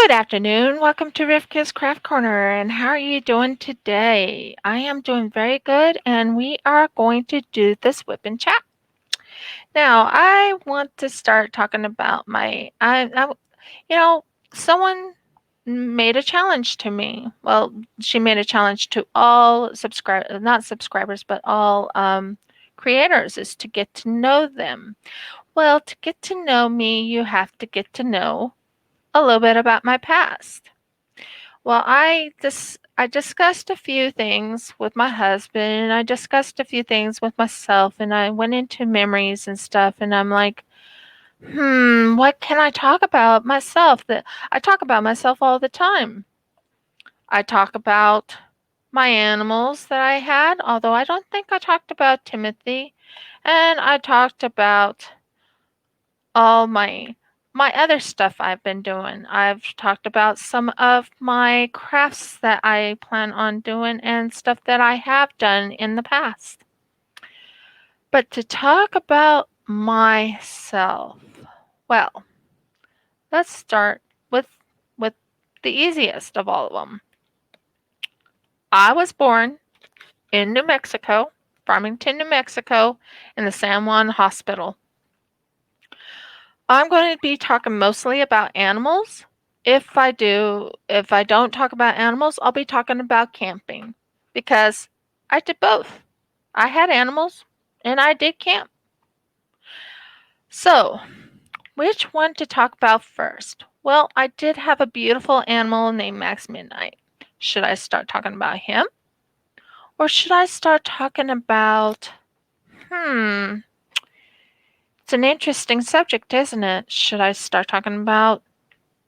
Good afternoon. Welcome to Rivka's Craft Corner. And how are you doing today? I am doing very good, and we are going to do this whip and chat. Now, I want to start talking about someone made a challenge to me. Well, she made a challenge to all not subscribers, but all creators, is to get to know them. Well, to get to know me, you have to get to know a little bit about my past. Well, I discussed a few things with my husband, and I discussed a few things with myself, and I went into memories and stuff, and I'm like, what can I talk about myself? That I talk about myself all the time. I talk about my animals that I had, although I don't think I talked about Timothy, and I talked about all my other stuff I've been doing. I've talked about some of my crafts that I plan on doing and stuff that I have done in the past. But to talk about myself, well, let's start with the easiest of all of them. I was born in New Mexico, Farmington, New Mexico, in the San Juan Hospital. I'm going to be talking mostly about animals. If I don't talk about animals, I'll be talking about camping because I did both. I had animals and I did camp. So, which one to talk about first? Well, I did have a beautiful animal named Max Midnight. Should I start talking about him? Or should I start talking about, it's an interesting subject, isn't it? Should I start talking about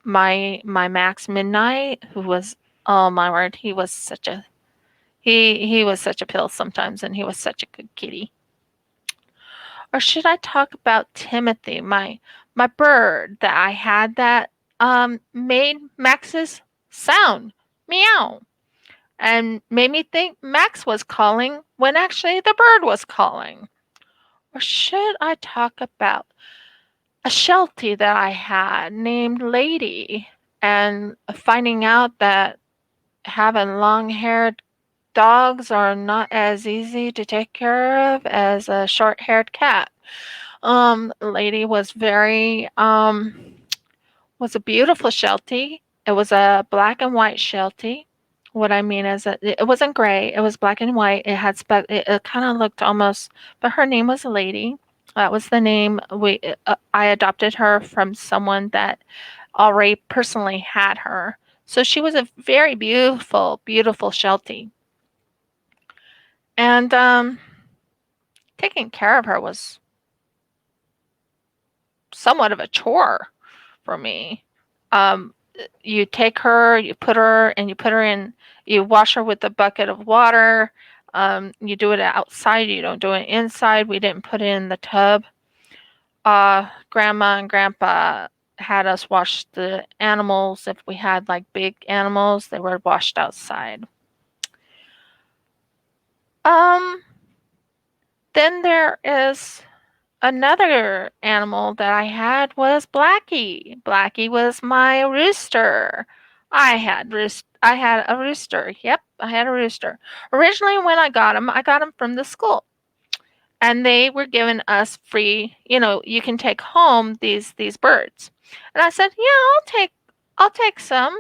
my Max Midnight, who was, oh my word, he was such a pill sometimes, and he was such a good kitty. Or should I talk about Timothy, my bird that I had that made Max's sound, meow, and made me think Max was calling when actually the bird was calling? Or should I talk about a Sheltie that I had named Lady, and finding out that having long-haired dogs are not as easy to take care of as a short-haired cat. Lady was was a beautiful Sheltie. It was a black and white Sheltie. What I mean is that it wasn't gray. It was black and white. It kind of looked almost, but her name was Lady. That was the name I adopted her from someone that already personally had her. So she was a very beautiful, beautiful Sheltie. And taking care of her was somewhat of a chore for me. You take her, you put her in, you wash her with a bucket of water. You do it outside, you don't do it inside. We didn't put it in the tub. Grandma and Grandpa had us wash the animals. If we had like big animals, they were washed outside. Then there is another animal that I had was Blackie. Blackie was my rooster. I had a rooster. Yep, I had a rooster. Originally when I got him from the school. And they were giving us free, you can take home these birds. And I said, "Yeah, I'll take some."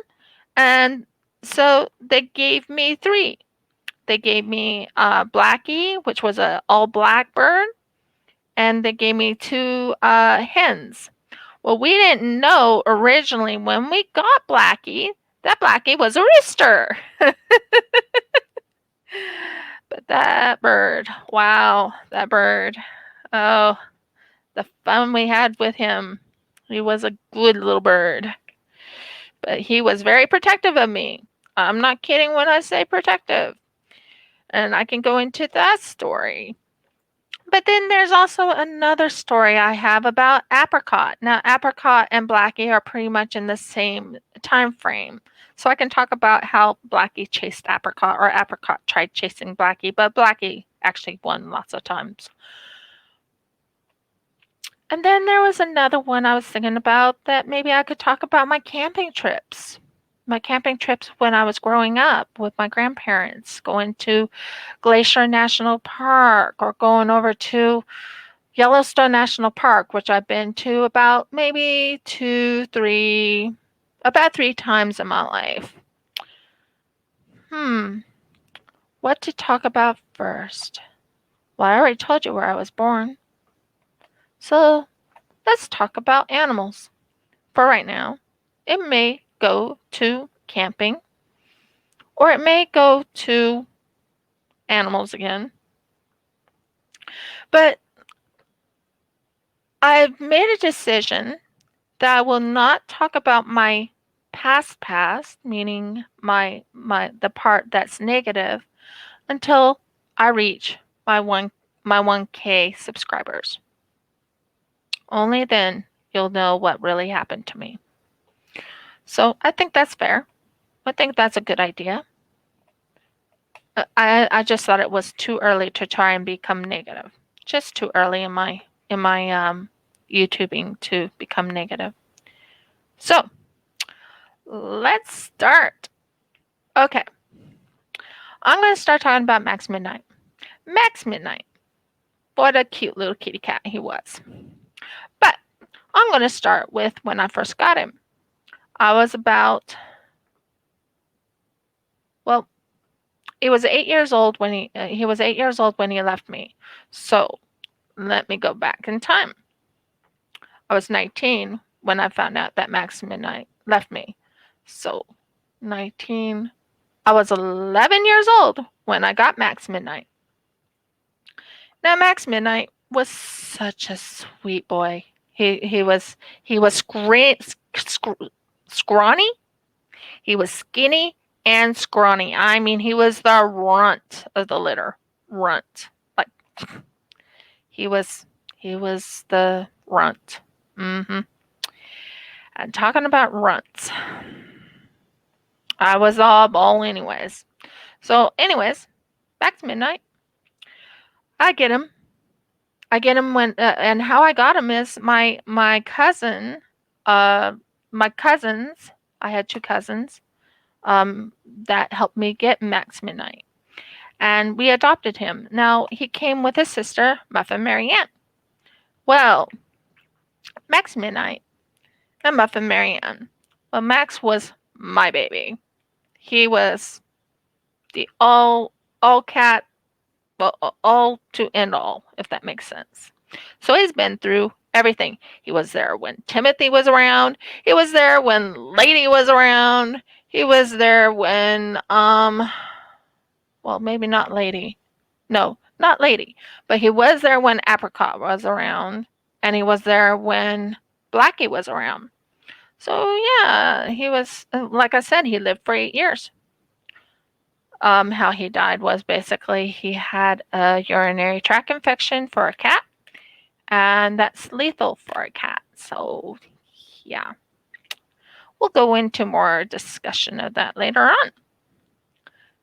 And so they gave me 3. They gave me Blackie, which was a all black bird, and they gave me 2 hens. Well, we didn't know originally when we got Blackie that Blackie was a rooster. But that bird, wow, that bird. Oh, the fun we had with him. He was a good little bird. But he was very protective of me. I'm not kidding when I say protective. And I can go into that story. But then there's also another story I have about Apricot. Now, Apricot and Blackie are pretty much in the same time frame. So I can talk about how Blackie chased Apricot, or Apricot tried chasing Blackie, but Blackie actually won lots of times. And then there was another one I was thinking about that maybe I could talk about my camping trips. My camping trips when I was growing up with my grandparents, going to Glacier National Park or going over to Yellowstone National Park, which I've been to about maybe about 3 times in my life. Hmm, what to talk about first? Well, I already told you where I was born. So let's talk about animals for right now. It may go to camping or it may go to animals again. But I've made a decision that I will not talk about my past, meaning my the part that's negative, until I reach my 1K subscribers. Only then you'll know what really happened to me. So I think that's fair. I think that's a good idea. I just thought it was too early to try and become negative. Just too early in my YouTubing to become negative. So let's start. Okay, I'm going to start talking about Max Midnight. Max Midnight. What a cute little kitty cat he was. But I'm going to start with when I first got him. I was about, well, he was 8 years old when he was 8 years old when he left me. So let me go back in time. I was 19 when I found out that Max Midnight left me. So 19. I was 11 years old when I got Max Midnight. Now Max Midnight was such a sweet boy. He was scrawny. He was skinny and scrawny. I mean, he was the runt of the litter. Runt. Like he was he was the runt. Mhm. And talking about runts. I was all ball anyways. So anyways, back to midnight. I get him. I get him when and how I got him is my cousin, uh, my cousins. I had 2 cousins that helped me get Max Midnight, and we adopted him. Now he came with his sister Muffin Marianne. Well, Max Midnight and Muffin Marianne. Well, Max was my baby. He was the all cat, well, all to end all, if that makes sense. So he's been through everything. He was there when Timothy was around. He was there when Lady was around. He was there when well, maybe not Lady. No, not Lady. But he was there when Apricot was around, and he was there when Blackie was around. So yeah, he was like I said, he lived for 8 years. How he died was basically he had a urinary tract infection for a cat, and that's lethal for a cat. So, yeah, we'll go into more discussion of that later on.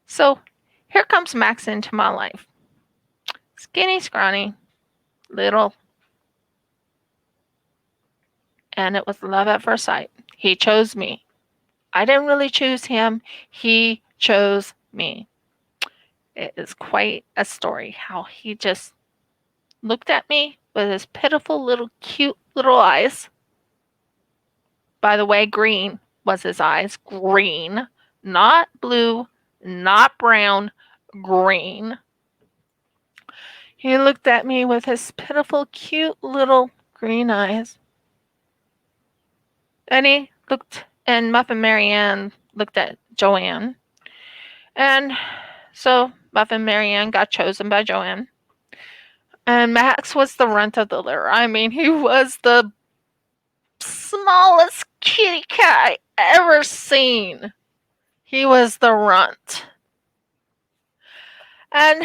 So, here comes Max into my life. Skinny, scrawny, little, and it was love at first sight. He chose me. I didn't really choose him, he chose me. It is quite a story how he just looked at me with his pitiful little cute little eyes. By the way, green was his eyes. Green. Not blue, not brown, green. He looked at me with his pitiful, cute little green eyes. And he looked, and Muffin Marianne looked at Joanne. And so Muffin Marianne got chosen by Joanne. And Max was the runt of the litter. I mean, he was the smallest kitty cat I ever seen. He was the runt. And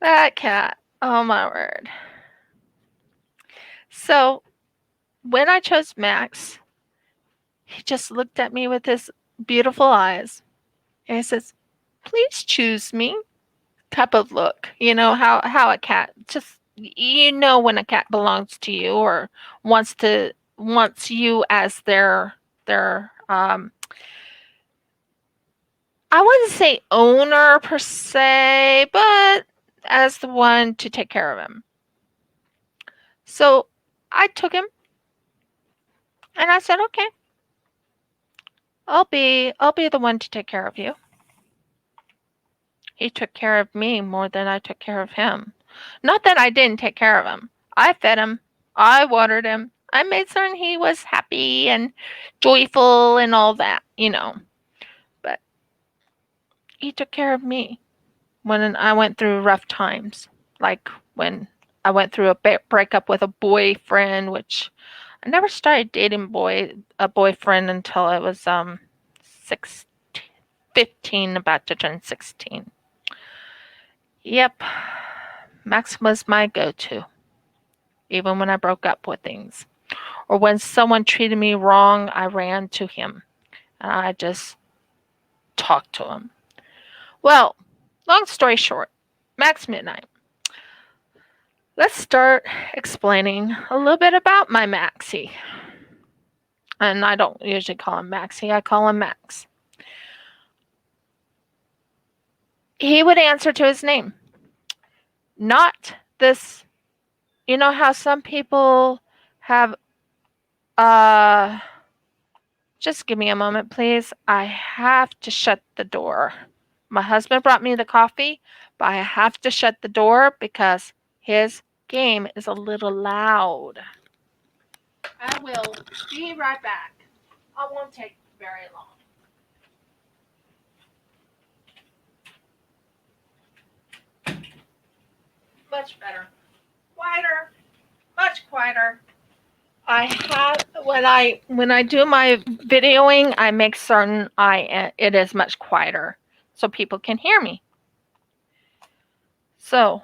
that cat, oh my word. So when I chose Max, he just looked at me with his beautiful eyes. And he says, please choose me. Type of look. You know how a cat just you know when a cat belongs to you or wants you as their I wouldn't say owner per se, but as the one to take care of him. So I took him and I said, "Okay, I'll be the one to take care of you." He took care of me more than I took care of him. Not that I didn't take care of him. I fed him. I watered him. I made certain he was happy and joyful and all that. But he took care of me when I went through rough times, like when I went through a breakup with a boyfriend, which I never started dating a boyfriend until I was 16, 15, about to turn 16. Yep, Max was my go-to, even when I broke up with things. Or when someone treated me wrong, I ran to him and I just talked to him. Well, long story short, Max Midnight. Let's start explaining a little bit about my Maxie. And I don't usually call him Maxie, I call him Max. He would answer to his name. Not this, you know how some people have, just give me a moment, please. I have to shut the door. My husband brought me the coffee, but I have to shut the door because his game is a little loud. I will be right back. I won't take very long. Much better. Quieter. Much quieter. I have when I do my videoing, I make certain it is much quieter so people can hear me. So,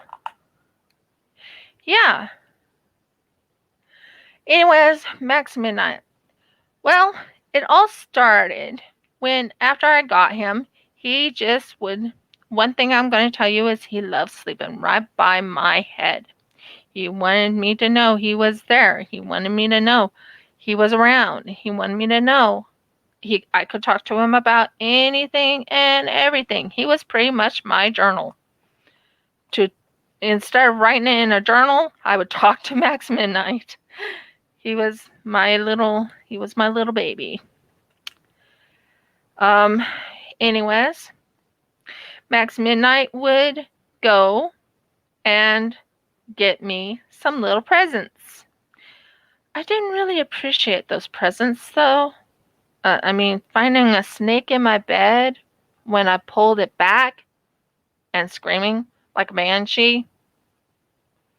yeah. Anyways, Max Midnight. Well, it all started when after I got him, he just would. One thing I'm going to tell you is he loved sleeping right by my head. He wanted me to know he was there. He wanted me to know he was around. He wanted me to know I could talk to him about anything and everything. He was pretty much my journal. To Instead of writing it in a journal, I would talk to Max Midnight. He was my little baby. Um anyways, Max Midnight would go and get me some little presents. I didn't really appreciate those presents though. Finding a snake in my bed when I pulled it back and screaming like a banshee.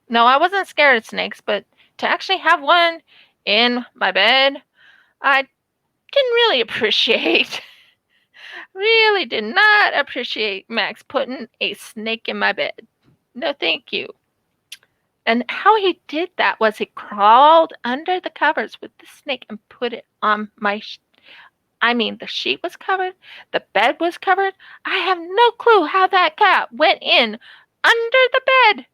No, I wasn't scared of snakes, but to actually have one in my bed, I didn't really appreciate. Really did not appreciate Max putting a snake in my bed. No, thank you. And how he did that was he crawled under the covers with the snake and put it on the sheet was covered, the bed was covered. I have no clue how that cat went in under the bed,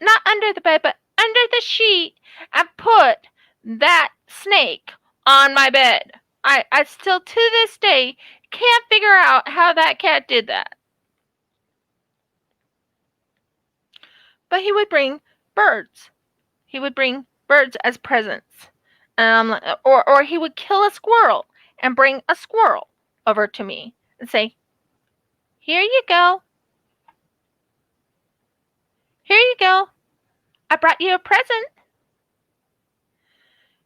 not under the bed, but under the sheet and put that snake on my bed. I still to this day can't figure out how that cat did that. But he would bring birds. He would bring birds as presents. Or he would kill a squirrel and bring a squirrel over to me and say, "Here you go. Here you go. I brought you a present."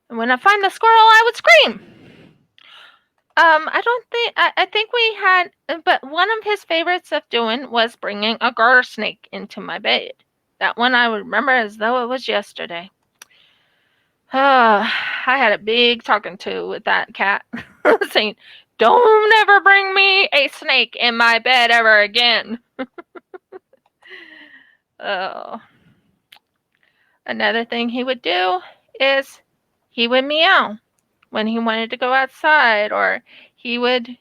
And when I find the squirrel, I would scream. I don't think, I think we had, but one of his favorites of doing was bringing a garter snake into my bed. That one I remember as though it was yesterday. I had a big talking to with that cat saying, "Don't ever bring me a snake in my bed ever again." Oh. Another thing he would do is he would meow when he wanted to go outside, or he would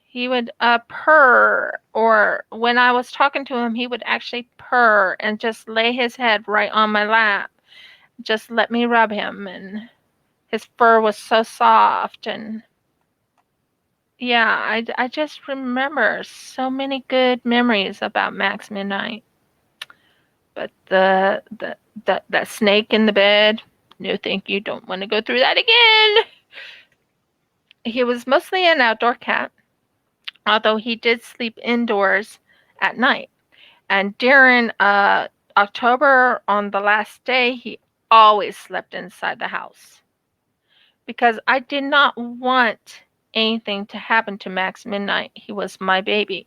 purr, or when I was talking to him, he would actually purr and just lay his head right on my lap just let me rub him, and his fur was so soft. And yeah, I just remember so many good memories about Max Midnight. But the snake in the bed, no thank you, don't want to go through that again. He was mostly an outdoor cat, although he did sleep indoors at night. And during October, on the last day, he always slept inside the house because I did not want anything to happen to Max Midnight. He was my baby.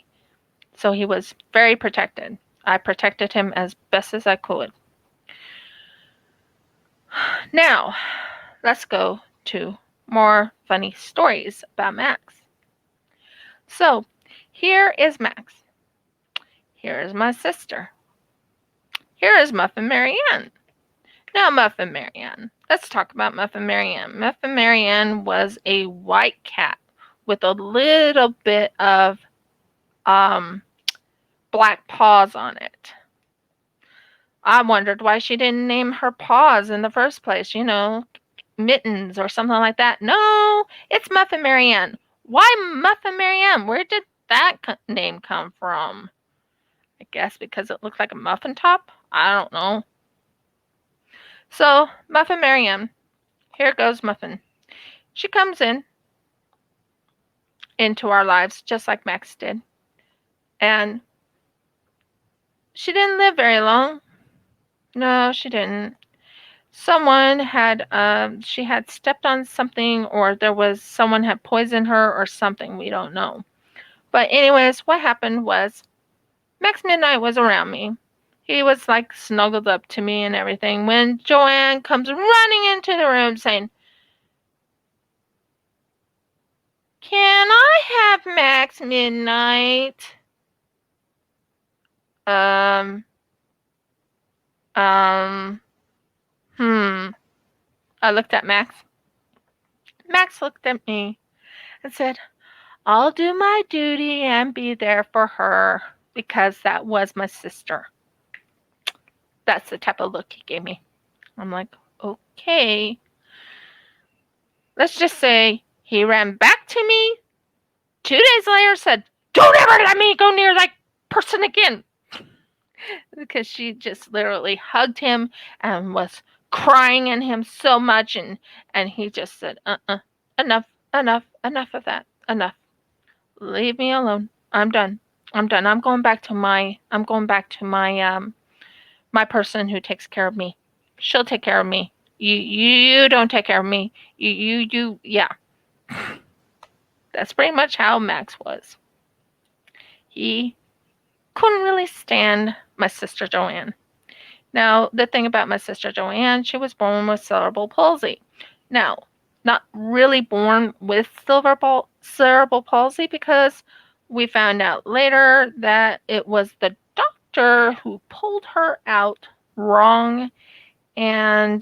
So he was very protected. I protected him as best as I could. Now, let's go to more funny stories about Max. So, here is Max. Here is my sister. Here is Muffin Marianne. Now, Muffin Marianne. Let's talk about Muffin Marianne. Muffin Marianne was a white cat with a little bit of black paws on it. I wondered why she didn't name her paws in the first place, Mittens or something like that. No, it's Muffin Marianne. Why Muffin Marianne? Where did that name come from? I guess because it looked like a muffin top? I don't know. So, Muffin Marianne. Here goes Muffin. She comes into our lives just like Max did. And she didn't live very long. No, she didn't. Someone had she had stepped on something, or someone had poisoned her or something, we don't know. But anyways, what happened was Max Midnight was around me. He was like snuggled up to me and everything when Joanne comes running into the room saying, "Can I have Max Midnight?" Um um I looked at Max. Max looked at me and said, "I'll do my duty and be there for her because that was my sister." That's the type of look he gave me. I'm like, okay. Let's just say he ran back to me 2 days later, said, "Don't ever let me go near that person again." Because she just literally hugged him and was crying in him so much, and he just said, enough, enough of that, enough. Leave me alone. I'm done. I'm done. I'm going back to my person who takes care of me. She'll take care of me. You don't take care of me. Yeah. That's pretty much how Max was. He couldn't really stand my sister Joanne. Now, the thing about my sister Joanne, she was born with cerebral palsy. Now, not really born with cerebral palsy, because we found out later that it was the doctor who pulled her out wrong, and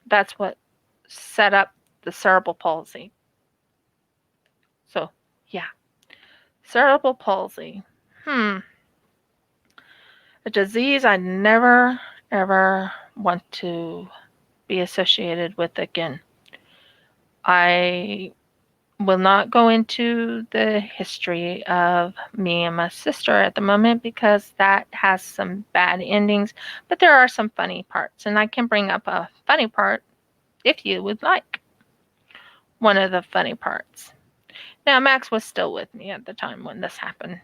that's what set up the cerebral palsy. So, yeah, cerebral palsy. A disease I never, ever want to be associated with again. I will not go into the history of me and my sister at the moment because that has some bad endings, but there are some funny parts, and I can bring up a funny part if you would like. One of the funny parts. Now, Max was still with me at the time when this happened.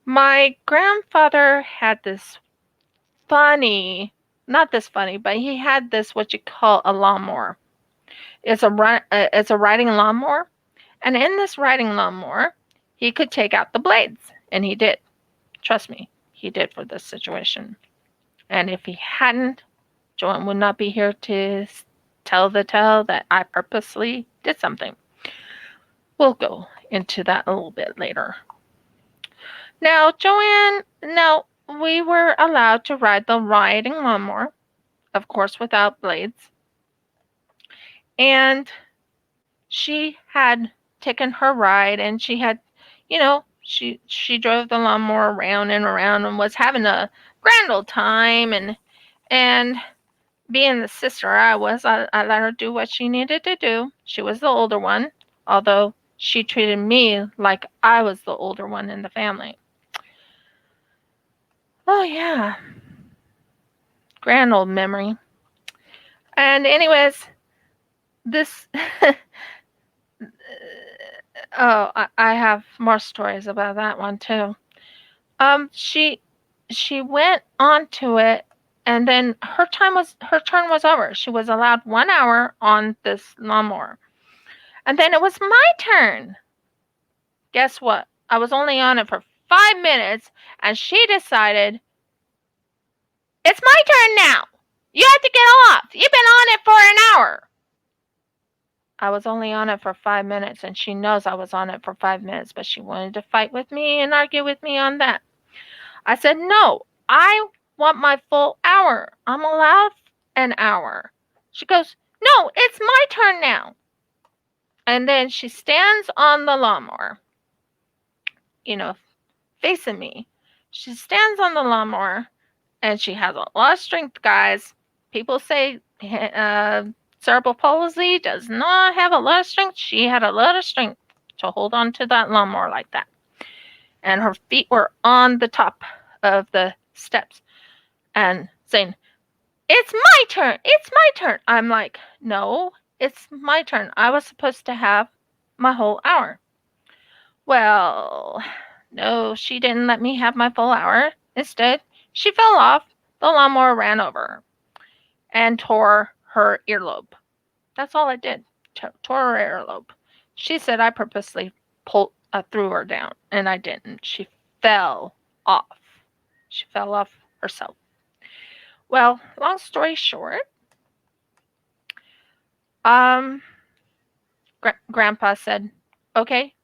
My grandfather had this not this funny, but he had this what you call a lawnmower. It's a riding lawnmower, and in this riding lawnmower, he could take out the blades, and he did. Trust me, he did for this situation. And if he hadn't, Joanne would not be here to tell the tale that I purposely did something. We'll go into that a little bit later. Now, we were allowed to ride the riding lawnmower, of course, without blades. And she had taken her ride, and she had, she drove the lawnmower around and around and was having a grand old time. And And being the sister I was, I let her do what she needed to do. She was the older one, although she treated me like I was the older one in the family. Oh, yeah. Grand old memory. And, anyways, this. Oh, I have more stories about that one, too. She went onto it, and then her turn was over. She was allowed 1 hour on this lawnmower, and then it was my turn. Guess what? I was only on it for 5 minutes, and she decided it's my turn now. You have to get off. You've been on it for an hour. I was only on it for 5 minutes, and she knows I was on it for 5 minutes, but she wanted to fight with me and argue with me on that. I said, no, I want my full hour. I'm allowed an hour. She goes, no, it's my turn now. And then she stands on the lawnmower, facing me. She stands on the lawnmower, and she has a lot of strength, guys. People say cerebral palsy does not have a lot of strength. She had a lot of strength to hold on to that lawnmower like that. And her feet were on the top of the steps and saying, it's my turn. It's my turn. I'm like, no, it's my turn. I was supposed to have my whole hour. Well, no, she didn't let me have my full hour. Instead, she fell off. The lawnmower ran over her and tore her earlobe. That's all it did. Tore her earlobe. She said I purposely threw her down, and I didn't. She fell off. She fell off herself. Well, long story short, Grandpa said, okay,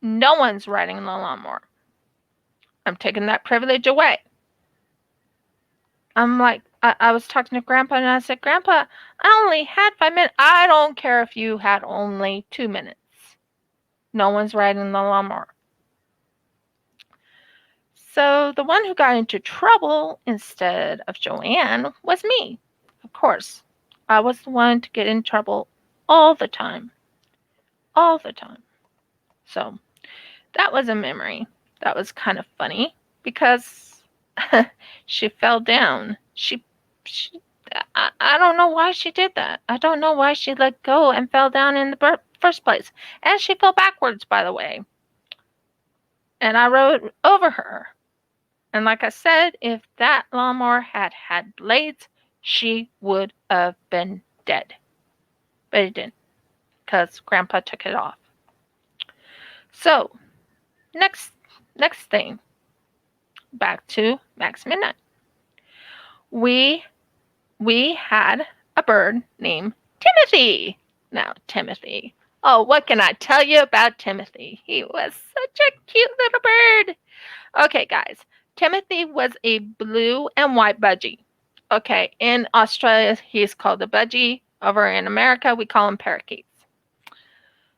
no one's riding the lawnmower. I'm taking that privilege away. I'm like, I was talking to Grandpa, and I said, Grandpa, I only had 5 minutes. I don't care if you had only 2 minutes. No one's riding the lawnmower. So the one who got into trouble instead of Joanne was me. Of course, I was the one to get in trouble all the time. All the time. So that was a memory. That was kind of funny because she fell down. I don't know why she did that. I don't know why she let go and fell down in the first place. And she fell backwards, by the way. And I rode over her. And like I said, if that lawnmower had had blades, she would have been dead. But it didn't, because Grandpa took it off. So, next thing, back to Max Midnight. We had a bird named Timothy. Now, Timothy. Oh, what can I tell you about Timothy? He was such a cute little bird. Okay, guys. Timothy was a blue and white budgie. Okay, in Australia, he's called a budgie. Over in America, we call him parakeets.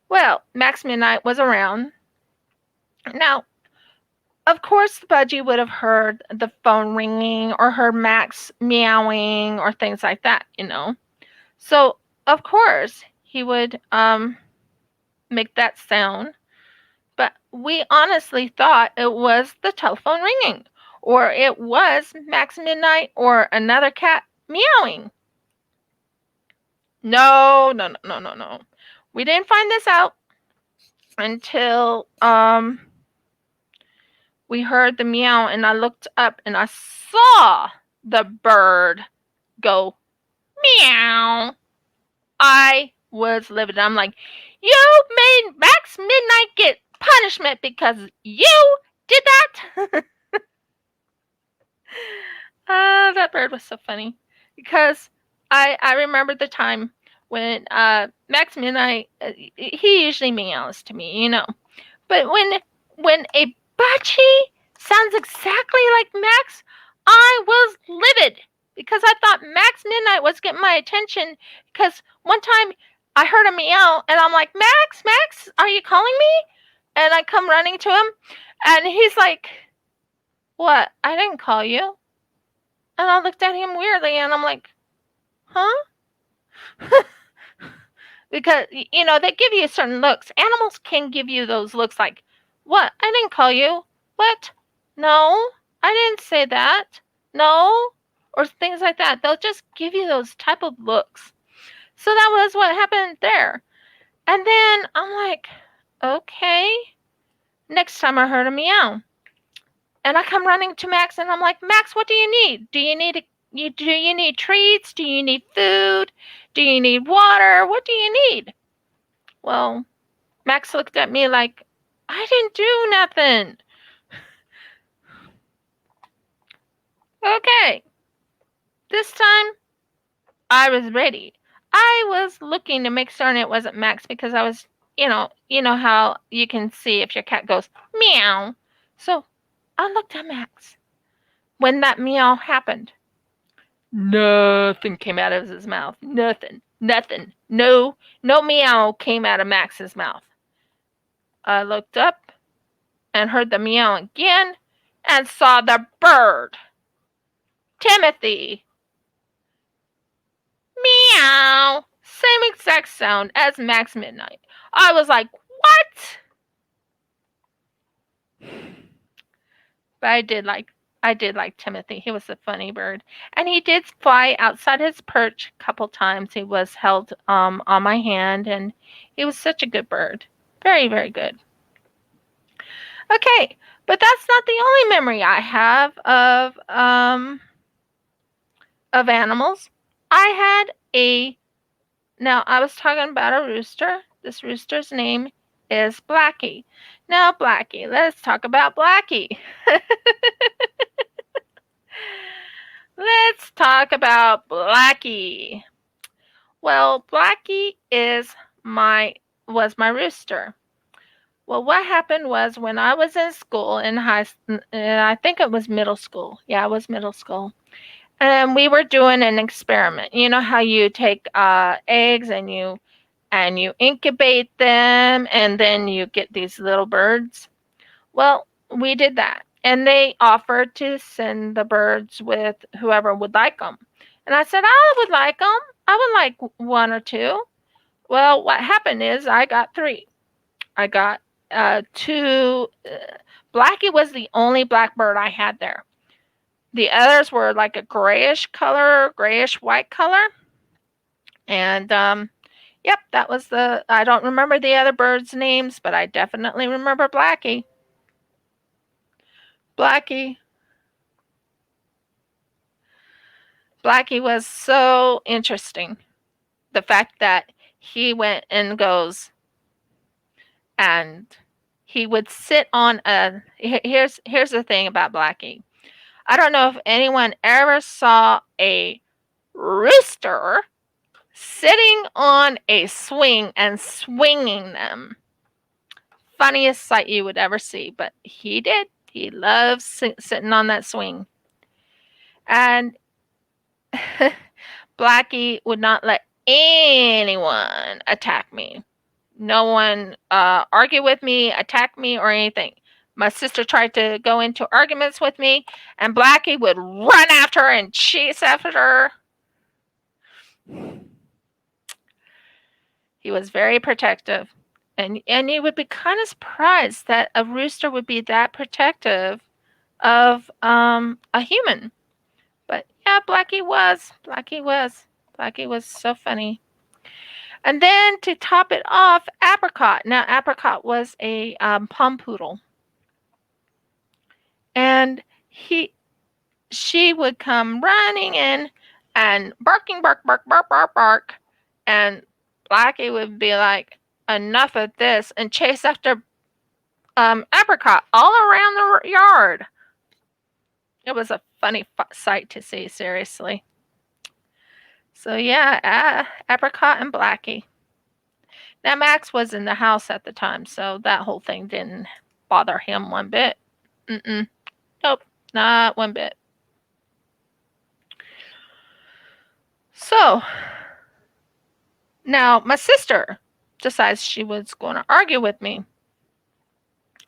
Well, Max Midnight was around. Now, of course, the budgie would have heard the phone ringing or heard Max meowing or things like that, So, of course, he would make that sound. But we honestly thought it was the telephone ringing, or it was Max Midnight or another cat meowing. No. We didn't find this out until we heard the meow, and I looked up and I saw the bird go meow. I was livid. I'm like, you made Max Midnight get punishment because you did that? That bird was so funny because I remember the time when Max Midnight, he usually meows to me, but when a budgie sounds exactly like Max, I was livid because I thought Max Midnight was getting my attention because one time I heard a meow and I'm like, Max, are you calling me? And I come running to him and he's like, what? I didn't call you. And I looked at him weirdly, and I'm like, huh? Because, they give you certain looks. Animals can give you those looks like, what? I didn't call you. What? No, I didn't say that. No, or things like that. They'll just give you those type of looks. So that was what happened there. And then I'm like, okay. Next time I heard a meow. And I come running to Max and I'm like, Max, what do you need? Do you need treats? Do you need food? Do you need water? What do you need? Well, Max looked at me like, I didn't do nothing. Okay. This time I was ready. I was looking to make certain it wasn't Max because I was, you know how you can see if your cat goes meow. So I looked at Max. When that meow happened, nothing came out of his mouth. Nothing. Nothing. No meow came out of Max's mouth. I looked up and heard the meow again and saw the bird. Timothy. Meow. Same exact sound as Max Midnight. I was like, what? But I did like Timothy. He was a funny bird. And he did fly outside his perch a couple times. He was held on my hand, and he was such a good bird. Very, very good. Okay, but that's not the only memory I have of animals. I had a Now I was talking about a rooster. This rooster's name is Blackie. Now Blackie, let's talk about Blackie. Let's talk about Blackie. Well, Blackie was my rooster. Well, what happened was when I was in school I think it was middle school. Yeah, it was middle school. And we were doing an experiment. You know how you take eggs and you incubate them and then you get these little birds? Well, we did that. And they offered to send the birds with whoever would like them. And I said, I would like them. I would like one or two. Well, what happened is I got three. I got two. Blackie was the only black bird I had there. The others were like a grayish color, grayish white color. And yep, that was I don't remember the other birds' names, but I definitely remember Blackie. Blackie. Blackie was so interesting. The fact that he went and goes and he would sit on here's the thing about Blackie. I don't know if anyone ever saw a rooster sitting on a swing and swinging them. Funniest sight you would ever see, but he did. He loves sitting on that swing. And Blackie would not let anyone attack me. No one argue with me, attack me, or anything. My sister tried to go into arguments with me, and Blackie would run after her and chase after her. He was very protective. And you would be kind of surprised that a rooster would be that protective of a human. But yeah, Blackie was. Blackie was. Blackie was so funny. And then to top it off, Apricot. Now, Apricot was a pom poodle. And she would come running in and barking, bark, bark, bark, bark, bark. And Blackie would be like, enough of this, and chase after Apricot all around the yard. It was a funny sight to see, seriously. So yeah, Apricot and Blackie. Now Max was in the house at the time, so that whole thing didn't bother him one bit. Nope, not one bit. So now my sister decides she was going to argue with me.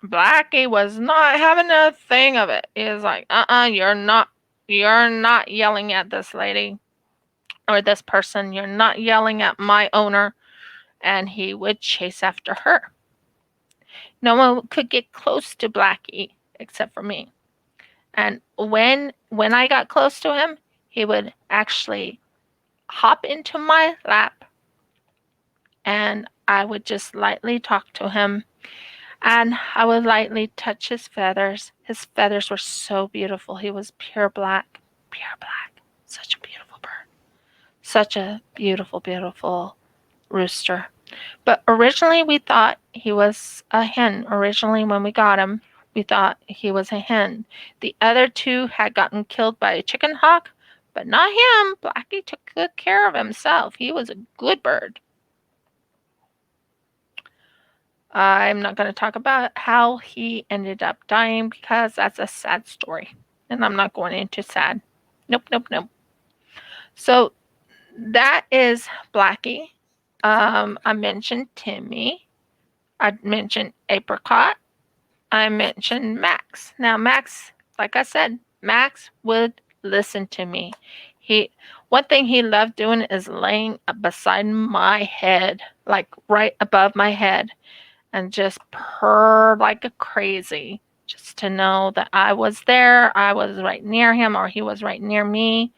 Blackie was not having a thing of it. He was like, you're not you're not yelling at this lady or this person. You're not yelling at my owner. And he would chase after her. No one could get close to Blackie except for me. And when I got close to him, he would actually hop into my lap and I would just lightly talk to him and I would lightly touch his feathers. His feathers were so beautiful. He was pure black, pure black. Such a beautiful bird. Such a beautiful, beautiful rooster. But originally we thought he was a hen. Originally when we got him, we thought he was a hen. The other two had gotten killed by a chicken hawk, but not him. Blackie took good care of himself. He was a good bird. I'm not going to talk about how he ended up dying because that's a sad story. And I'm not going into sad. Nope, nope, nope. So that is Blackie. I mentioned Timmy. I mentioned Apricot. I mentioned Max. Now, Max, like I said, Max would listen to me. One thing he loved doing is laying beside my head, like right above my head, and just purr like a crazy, just to know that I was there, I was right near him, or he was right near me.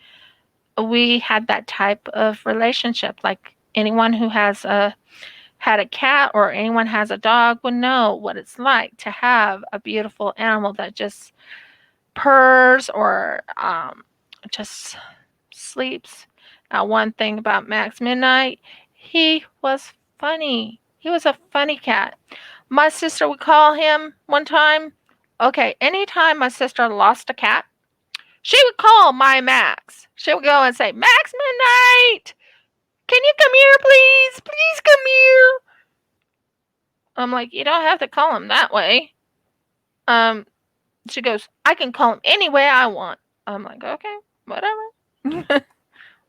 We had that type of relationship. Like anyone who had a cat or anyone has a dog would know what it's like to have a beautiful animal that just purrs or just sleeps. Now, one thing about Max Midnight, he was funny. He was a funny cat. My sister would call him one time. Okay, anytime my sister lost a cat, she would call my Max. She would go and say, Max Midnight, can you come here, please? Please come here. I'm like, you don't have to call him that way. Um, she goes, I can call him any way I want. I'm like, okay, whatever.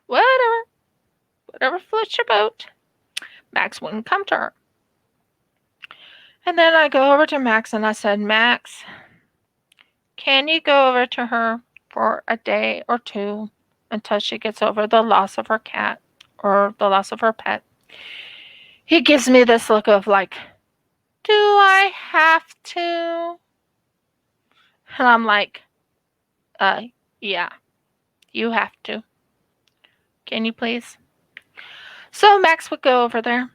Whatever. Whatever floats your boat. Max wouldn't come to her. And then I go over to Max and I said, Max, can you go over to her for a day or two until she gets over the loss of her cat or the loss of her pet? He gives me this look of like, do I have to? And I'm like, uh, yeah, you have to. Can you please? So Max would go over there,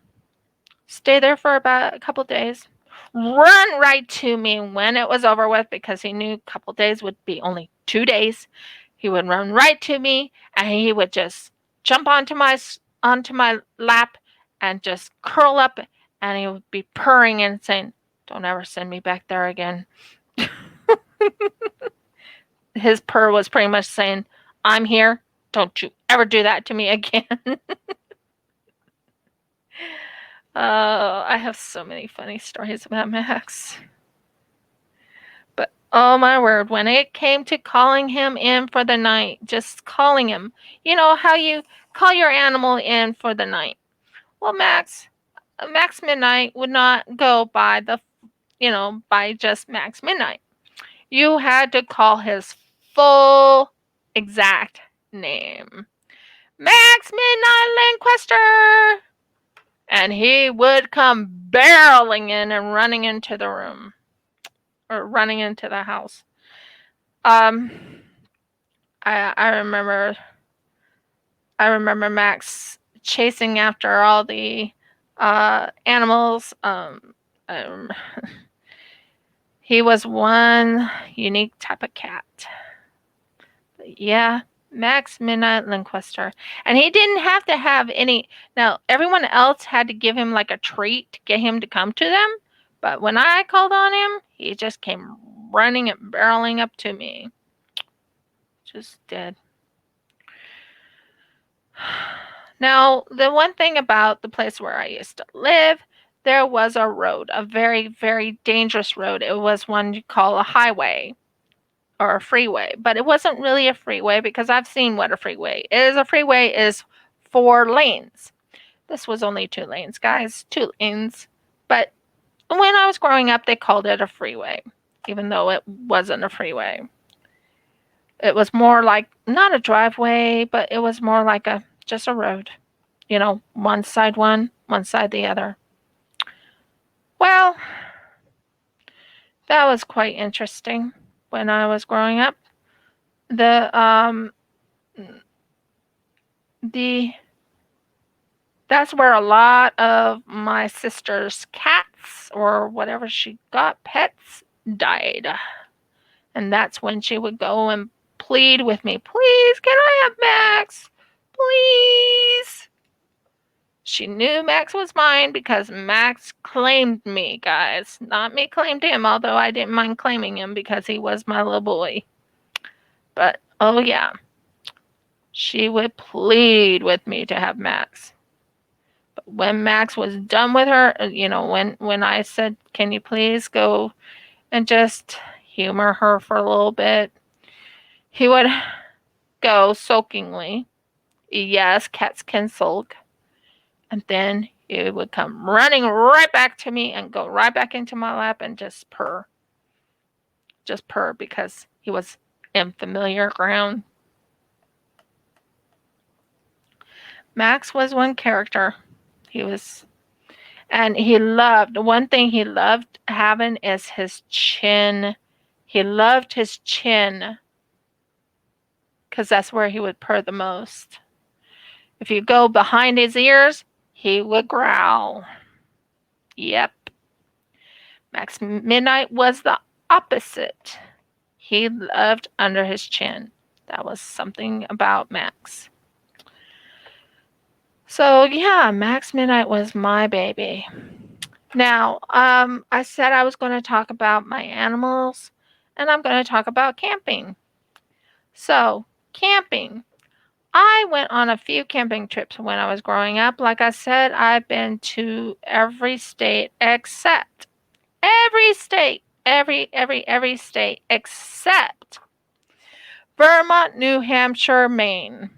stay there for about a couple days, run right to me when it was over with because he knew a couple days would be only 2 days. He would run right to me and he would just jump onto my lap and just curl up and he would be purring and saying, "Don't ever send me back there again." His purr was pretty much saying, "I'm here. Don't you ever do that to me again." Oh, I have so many funny stories about Max. But oh my word, when it came to calling him in for the night, just calling him, you know how you call your animal in for the night. Well, Max Midnight would not go by by just Max Midnight. You had to call his full exact name. Max Midnight Lanquester! And he would come barreling in and running into the room or running into the house. Um, I remember Max chasing after all the animals. Um, he was one unique type of cat. But yeah, Max Midnight Linquester. And he didn't have to have any. Now, everyone else had to give him like a treat to get him to come to them. But when I called on him, he just came running and barreling up to me. Just did. Now, the one thing about the place where I used to live, there was a road, a very, very dangerous road. It was one you call a highway or a freeway, but it wasn't really a freeway because I've seen what a freeway is. A freeway is 4 lanes. This was only 2 lanes, guys, 2 lanes. But when I was growing up, they called it a freeway, even though it wasn't a freeway. It was more like not a driveway, but it was more like a just a road. One side the other. Well, that was quite interesting when I was growing up. The that's where a lot of my sister's cats or whatever she got pets died. And that's when she would go and plead with me, please, can I have Max? Please. She knew Max was mine because Max claimed me, guys. Not me claimed him, although I didn't mind claiming him because he was my little boy. But, oh yeah, she would plead with me to have Max. But when Max was done with her, when I said, can you please go and just humor her for a little bit, he would go sulkingly. Yes, cats can sulk. And then he would come running right back to me and go right back into my lap and just purr. Just purr because he was in familiar ground. Max was one character. He was, and one thing he loved having is his chin. He loved his chin because that's where he would purr the most. If you go behind his ears, he would growl. Yep. Max Midnight was the opposite. He loved under his chin. That was something about Max. So yeah, Max Midnight was my baby. Now, I said I was going to talk about my animals, and I'm going to talk about camping. So, camping. I went on a few camping trips when I was growing up. Like I said, I've been to every state except every state, every state except Vermont, New Hampshire, Maine.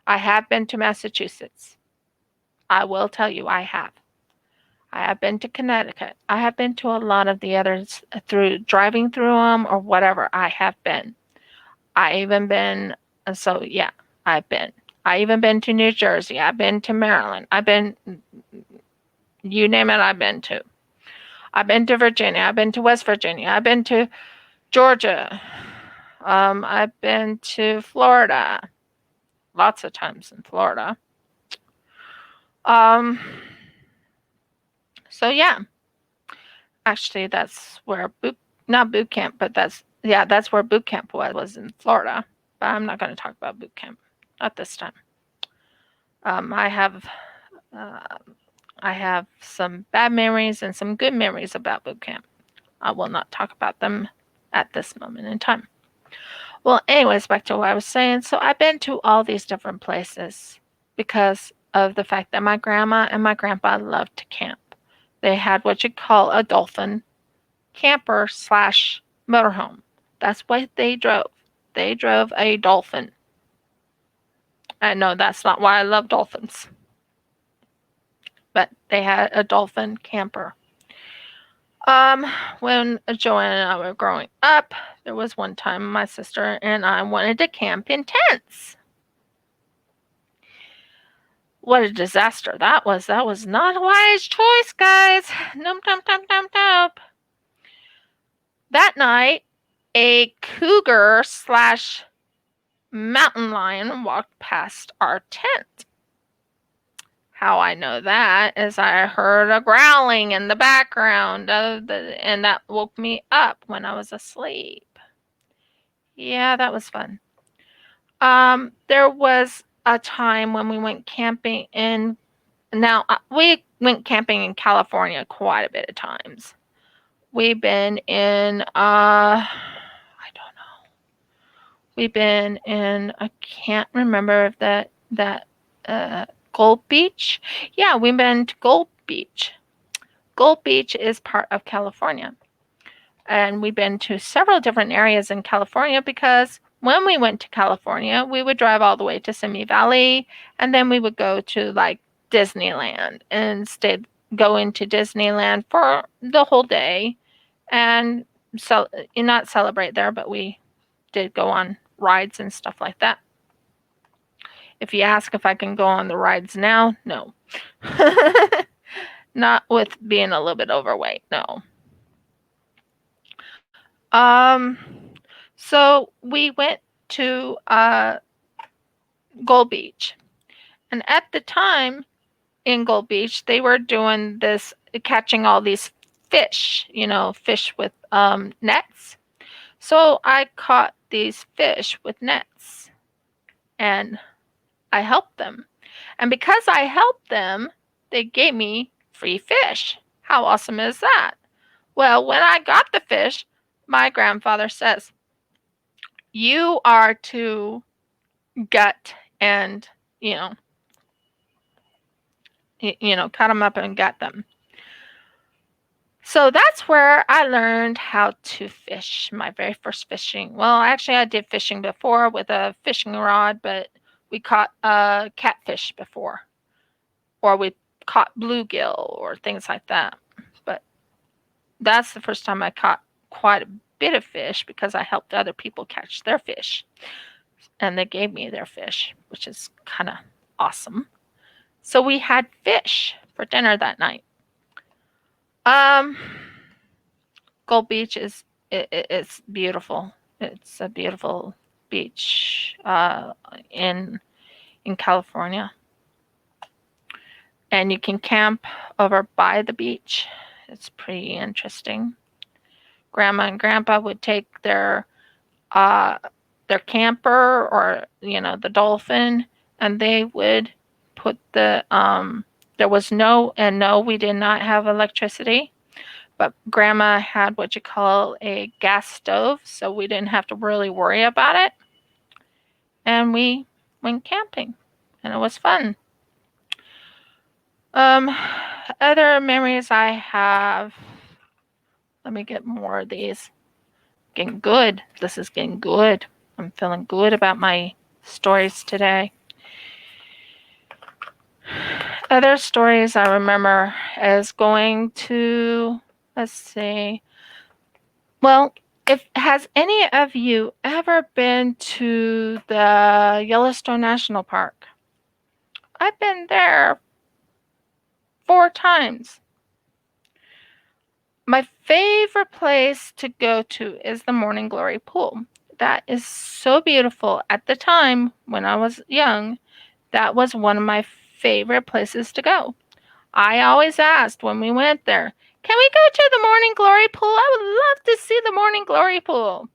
I have been to Massachusetts. I will tell you, I have. I have been to Connecticut. I have been to a lot of the others through driving through them or whatever. I have been. I even been, so yeah, I've been. I even been to New Jersey. I've been to Maryland. I've been, you name it, I've been to. I've been to Virginia. I've been to West Virginia. I've been to Georgia. I've been to Florida. Lots of times in Florida. So yeah, actually that's where not boot camp, but that's where boot camp was in Florida. But I'm not going to talk about boot camp, not this time. I have some bad memories and some good memories about boot camp. I will not talk about them at this moment in time. Well, anyways, back to what I was saying. So I've been to all these different places because of the fact that my grandma and my grandpa loved to camp. They had what you call a dolphin camper / motorhome. That's what they drove. They drove a dolphin. I know that's not why I love dolphins. But they had a dolphin camper. When Joanne and I were growing up, there was one time my sister and I wanted to camp in tents. What a disaster that was. That was not a wise choice, guys. Nope. That night, a cougar / mountain lion walked past our tent. How I know that is I heard a growling in the background and that woke me up when I was asleep. Yeah, that was fun. There was a time when we went camping we went camping in California quite a bit of times. We've been in I don't know. We've been in I can't remember if that Gold Beach. Yeah, we've been to Gold Beach. Gold Beach is part of California. And we've been to several different areas in California because when we went to California, we would drive all the way to Simi Valley and then we would go to like Disneyland and go into Disneyland for the whole day and not celebrate there, but we did go on rides and stuff like that. If you ask if I can go on the rides now, no. Not with being a little bit overweight, no. Um, so we went to Gold Beach, and at the time in Gold Beach, they were doing this, catching all these fish, fish with nets. So I caught these fish with nets, and I helped them. And because I helped them, they gave me free fish. How awesome is that? Well, when I got the fish, my grandfather says, "You are to gut and, you know, cut them up and gut them." So that's where I learned how to fish, my very first fishing. Well, actually, I did fishing before with a fishing rod, but we caught catfish before, or we caught bluegill or things like that. But that's the first time I caught quite a bit of fish because I helped other people catch their fish. And they gave me their fish, which is kind of awesome. So we had fish for dinner that night. Um, Gold Beach it's beautiful. It's a beautiful beach in California, and you can camp over by the beach. It's pretty interesting. Grandma and Grandpa would take uh, their camper or the Dolphin, and they would put there was no, we did not have electricity, but Grandma had what you call a gas stove, so we didn't have to really worry about it. And we went camping, and it was fun. Um, Other memories I have. Let me get more of these. Getting good. This is getting good. I'm feeling good about my stories today. Other stories I remember as going to, let's see. Well, if has any of you ever been to the Yellowstone National Park? I've been there 4 times. My favorite place to go to is the Morning Glory Pool. That is so beautiful. At the time when I was young, that was one of my favorite places to go. I always asked when we went there, "Can we go to the Morning Glory Pool? I would love to see the Morning Glory Pool."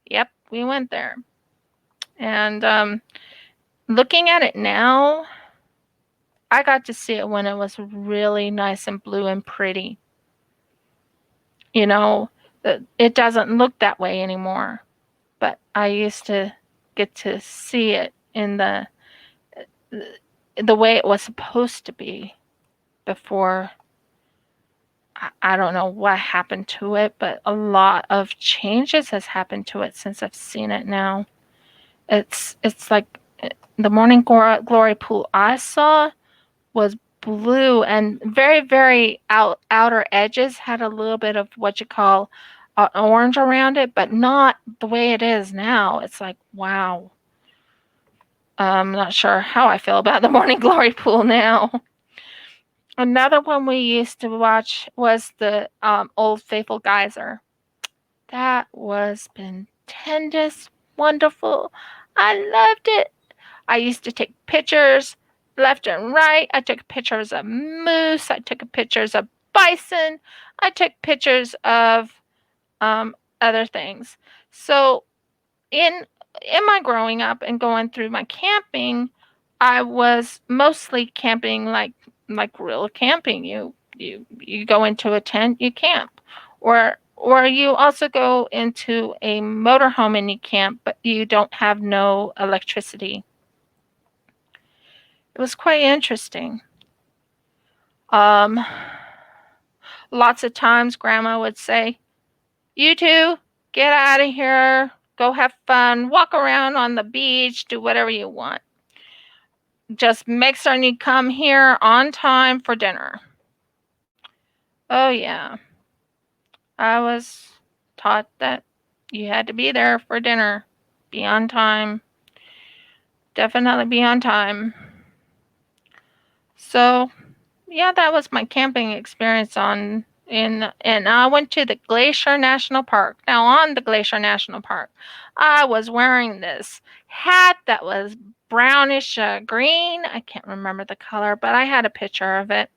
Yep, we went there. And looking at it now, I got to see it when it was really nice and blue and pretty. You know, it doesn't look that way anymore, but I used to get to see it in the way it was supposed to be before. I don't know what happened to it, but a lot of changes has happened to it since I've seen it now. It's like the Morning Glory Pool I saw was blue and very, very outer edges had a little bit of what you call orange around it, but not the way it is now. It's like, wow. I'm not sure how I feel about the Morning Glory Pool now. Another one we used to watch was the Old Faithful Geyser. That was stupendous, wonderful. I loved it. I used to take pictures left and right. I took pictures of moose. I took pictures of bison. I took pictures of other things. So in my growing up and going through my camping, I was mostly camping like real camping. You go into a tent, you camp, or you also go into a motorhome and you camp, but you don't have no electricity. It was quite interesting. Um, Lots of times, Grandma would say, "You two, get out of here. Go have fun. Walk around on the beach. Do whatever you want. Just make certain you come here on time for dinner." Oh, yeah. I was taught that You had to be there for dinner. Be on time. Definitely be on time. So, yeah, that was my camping experience on in and I went to the Glacier National Park. Now on the Glacier National Park, I was wearing this hat that was brownish green. I can't remember the color, but I had a picture of it.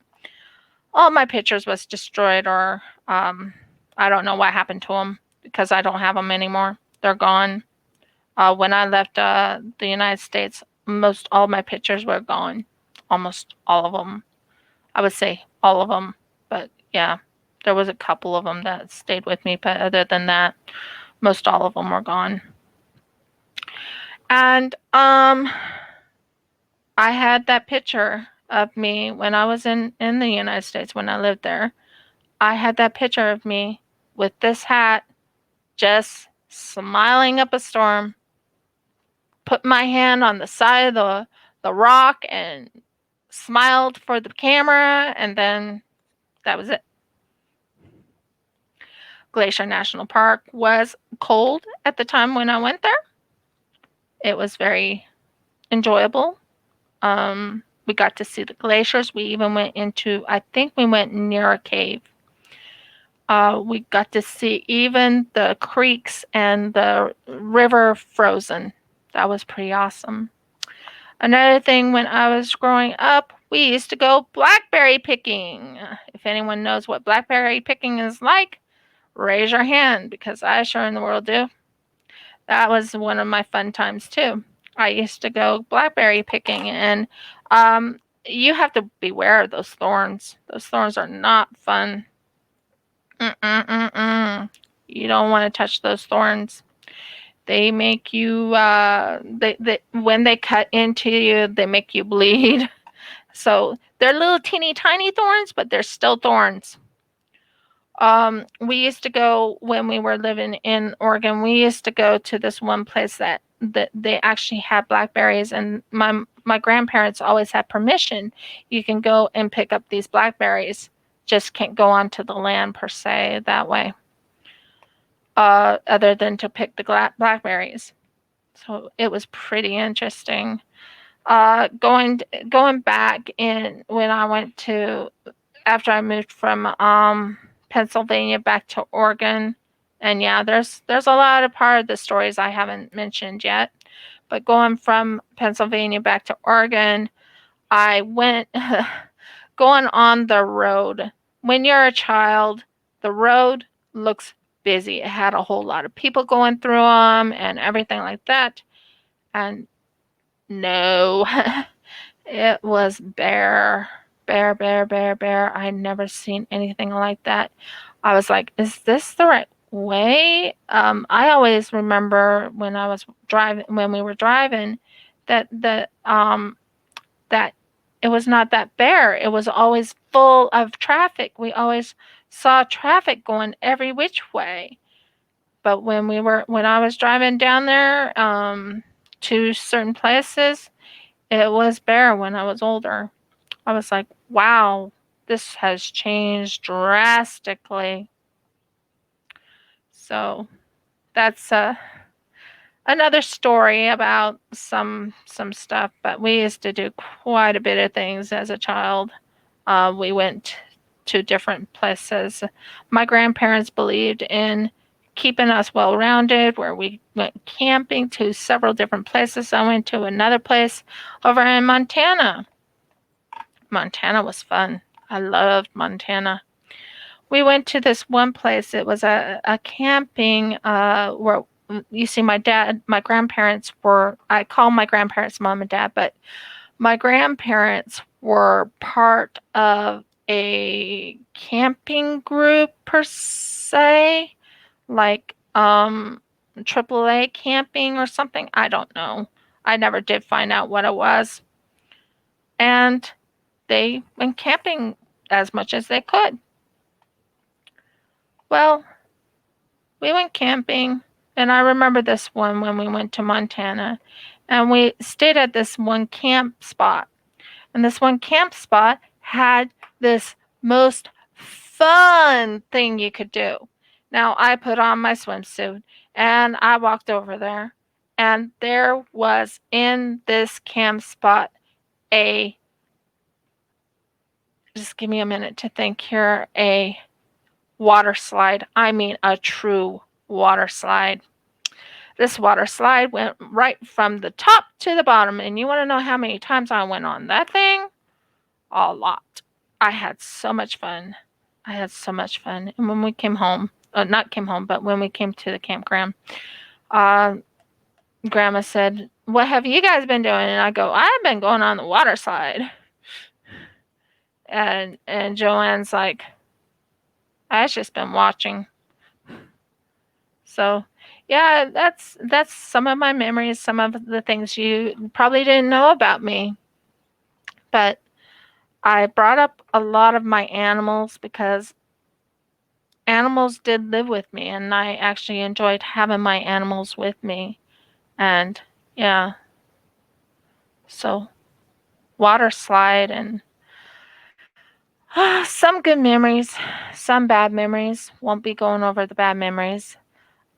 All my pictures was destroyed or I don't know what happened to them because I don't have them anymore. They're gone. When I left the United States, most all my pictures were gone. Almost all of them. I would say all of them, but yeah, there was a couple of them that stayed with me, but other than that, most all of them were gone. And I had that picture of me when I was in the United States when I lived there. I had that picture of me with this hat, just smiling up a storm, put my hand on the side of the rock and smiled for the camera, and then that was it. Glacier National Park was cold at the time when I went there. It was very enjoyable. We got to see the glaciers. We even went into, I think we went near a cave. We got to see even the creeks and the river frozen. That was pretty awesome. Another thing, when I was growing up, we used to go blackberry picking. If anyone knows what blackberry picking is like, raise your hand because I sure in the world do. That was one of my fun times too. I used to go blackberry picking, and you have to beware of those thorns. Those thorns are not fun. Mm-mm-mm-mm. You don't want to touch those thorns. They make you, they when they cut into you, they make you bleed. So they're little teeny tiny thorns, but they're still thorns. We used to go when we were living in Oregon. We used to go to this one place that they actually had blackberries, and my grandparents always had permission. You can go and pick up these blackberries. Just can't go onto the land per se that way. Other than to pick the blackberries. So it was pretty interesting. Going back in when I went to after I moved from Pennsylvania back to Oregon, and yeah, there's a lot of part of the stories I haven't mentioned yet. But going from Pennsylvania back to Oregon, I went going on the road. When you're a child, the road looks busy. It had a whole lot of people going through them and everything like that. And no, it was bare, bare, bare, bare, bare. I'd never seen anything like that. I was like, is this the right way? I always remember when I was driving, when we were driving, that that it was not that bare. It was always full of traffic. We always saw traffic going every which way. But when I was driving down there to certain places, it was bare when I was older. I was like, wow, this has changed drastically. So that's another story about some stuff. But we used to do quite a bit of things as a child. We went to different places. My grandparents believed in keeping us well rounded, where we went camping to several different places. I went to another place over in Montana. Montana was fun. I loved Montana. We went to this one place. It was a camping where you see my grandparents were, I call my grandparents mom and dad, but my grandparents were part of a camping group per se, like AAA camping or something. I don't know. I never did find out what it was. And they went camping as much as they could. Well, we went camping, and I remember this one when we went to Montana, and we stayed at this one camp spot. And this one camp spot had this most fun thing you could do. Now, I put on my swimsuit, And I walked over there, and there was in this camp spot a, just give me a minute to think here, a water slide. I mean, a true water slide. This water slide went right from the top to the bottom. And you want to know how many times I went on that thing? A lot. I had so much fun. I had so much fun. And when we came home, not came home, but when we came to the campground, uh, Grandma said, "What have you guys been doing?" And I go, "I've been going on the water slide." And Joanne's like, "I've just been watching." So, yeah, that's some of my memories, some of the things you probably didn't know about me. But I brought up a lot of my animals because animals did live with me, and I actually enjoyed having my animals with me. And yeah, so water slide and some good memories, some bad memories. Won't be going over the bad memories.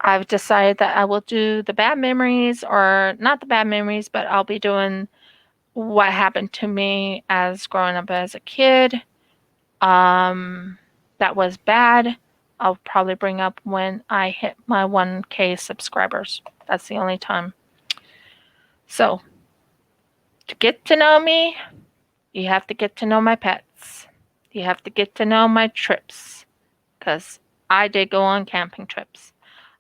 I've decided that I will do the bad memories, or not the bad memories, but I'll be doing what happened to me as growing up as a kid. Um, that was bad. I'll probably bring up when I hit my 1K subscribers. That's the only time. So, to get to know me, you have to get to know my pets. You have to get to know my trips, because I did go on camping trips.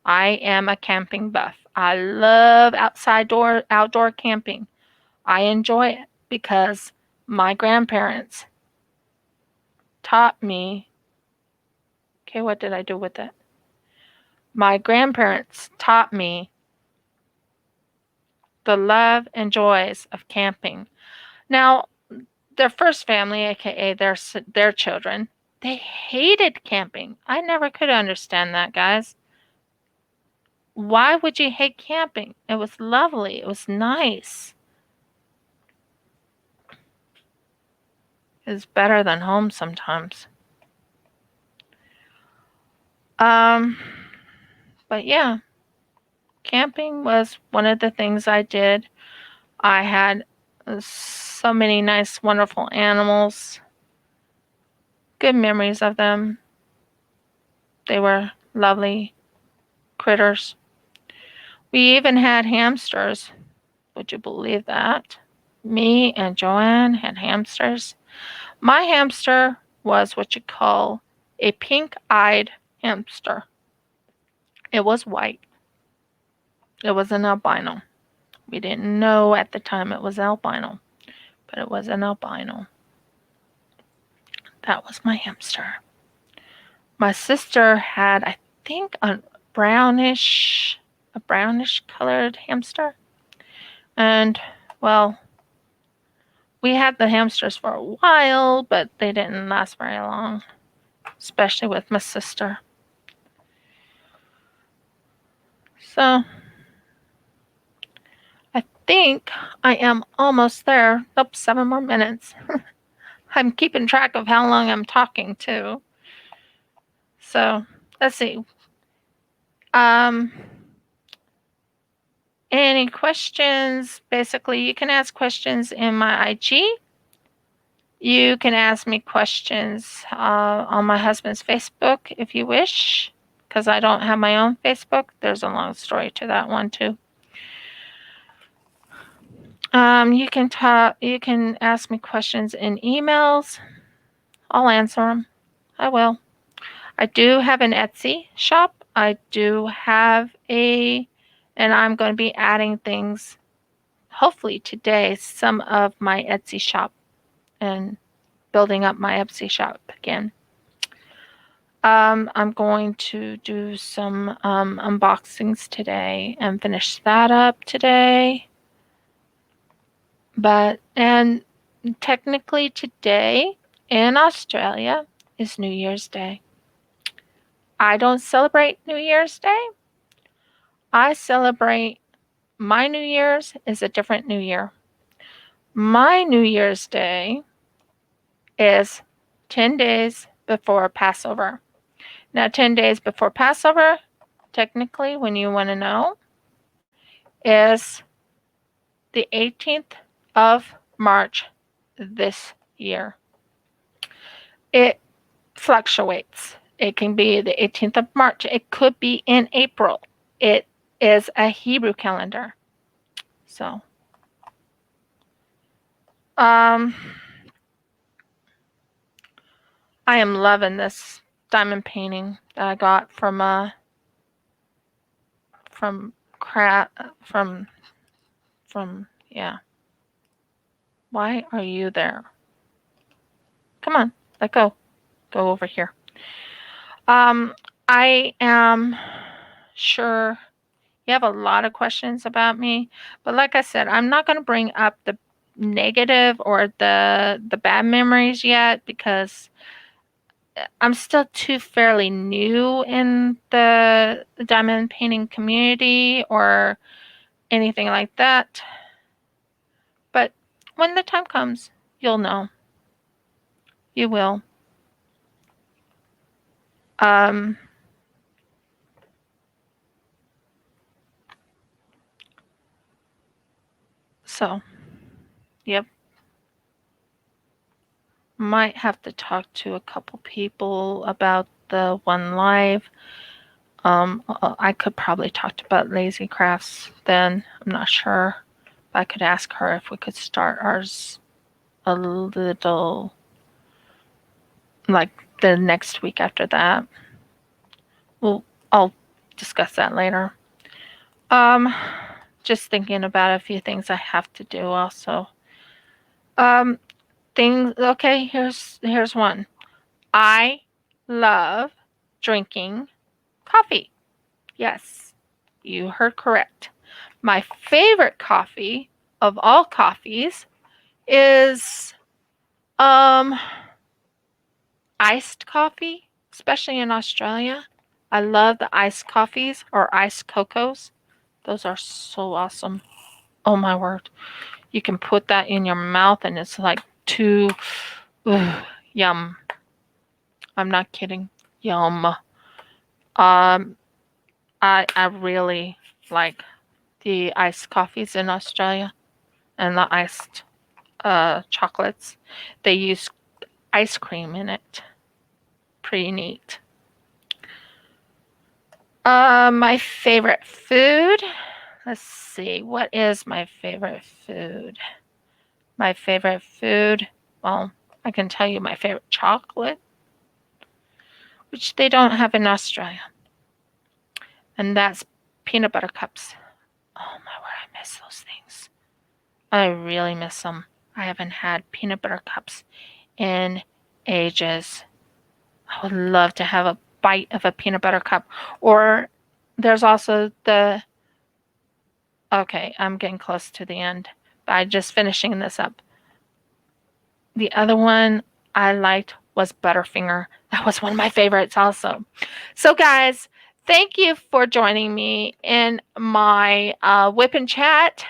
I am a camping buff. I love outdoor camping. I enjoy it because my grandparents taught me. Okay, what did I do with it? My grandparents taught me the love and joys of camping. Now, their first family, aka their children, they hated camping. I never could understand that, guys. Why would you hate camping? It was lovely. It was nice. It's better than home sometimes. Um, but yeah, camping was one of the things I did. I had so many nice, wonderful animals. Good memories of them. They were lovely critters. We even had hamsters. Would you believe that? Me and Joanne had hamsters. My hamster was what you call a pink-eyed hamster. It was white. It was an albino. We didn't know at the time it was albino, but it was an albino. That was my hamster. My sister had, I think, a brownish colored hamster. And, well, we had the hamsters for a while, but they didn't last very long, especially with my sister. So, I think I am almost there. Nope, 7 more minutes. I'm keeping track of how long I'm talking too. So, let's see. Um, any questions? Basically, you can ask questions in my IG. You can ask me questions on my husband's Facebook if you wish, because I don't have my own Facebook. There's a long story to that one too. You can talk. You can ask me questions in emails. I'll answer them. I will. I do have an Etsy shop. I do have and I'm going to be adding things, hopefully today, some of my Etsy shop, and building up my Etsy shop again. I'm going to do some unboxings today and finish that up today. And technically today in Australia is New Year's Day. I don't celebrate New Year's Day. I celebrate my New Year's is a different New Year. My New Year's Day is 10 days before Passover. Now, 10 days before Passover technically, when you want to know, is the 18th of March this year. It fluctuates. It can be the 18th of March. It could be in April. It is a Hebrew calendar. So, I am loving this diamond painting that I got from Carra, yeah. Why are you there? Come on, let go. Go over here. I am sure you have a lot of questions about me, but like I said, I'm not going to bring up the negative or the bad memories yet because I'm still too fairly new in the diamond painting community or anything like that. But when the time comes, you'll know. You will. Um, so, yep. Might have to talk to a couple people about the one live. I could probably talk about Lazy Crafts then. I'm not sure. I could ask her if we could start ours a little like the next week after that. I'll discuss that later. Um, just thinking about a few things I have to do also. Things. Okay, here's one. I love drinking coffee. Yes, you heard correct. My favorite coffee of all coffees is um iced coffee, especially in Australia. I love the iced coffees or iced cocos. Those are so awesome. Oh my word. You can put that in your mouth and it's like too yum. I'm not kidding. Yum. I really like the iced coffees in Australia and the iced chocolates. They use ice cream in it. Pretty neat. My favorite food. Let's see. What is my favorite food? My favorite food. Well, I can tell you my favorite chocolate, which they don't have in Australia, and that's peanut butter cups. Oh my word, I miss those things. I really miss them. I haven't had peanut butter cups in ages. I would love to have a bite of a peanut butter cup. Or there's also the, okay, I'm getting close to the end, but I'm just finishing this up. The other one I liked was Butterfinger. That was one of my favorites also. So, guys, thank you for joining me in my Whip and Chat.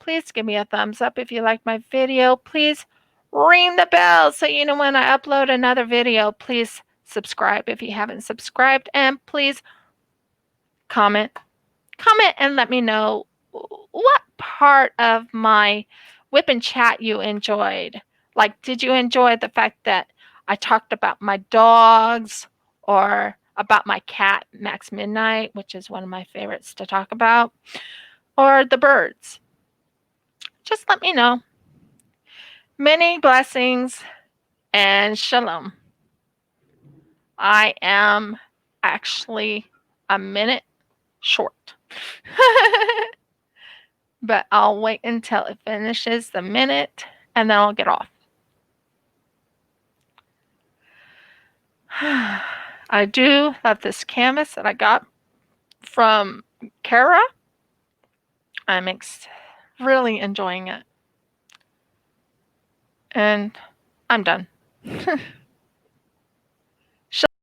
Please give me a thumbs up if you like my video. Please ring the bell so you know when I upload another video. Please subscribe if you haven't subscribed. And please comment. Comment and let me know what part of my Whip and Chat you enjoyed. Like, did you enjoy the fact that I talked about my dogs or about my cat, Max Midnight, which is one of my favorites to talk about, or the birds? Just let me know. Many blessings and shalom. I am actually a minute short. But I'll wait until it finishes the minute and then I'll get off. I do love this canvas that I got from Carra. I'm really enjoying it. And I'm done.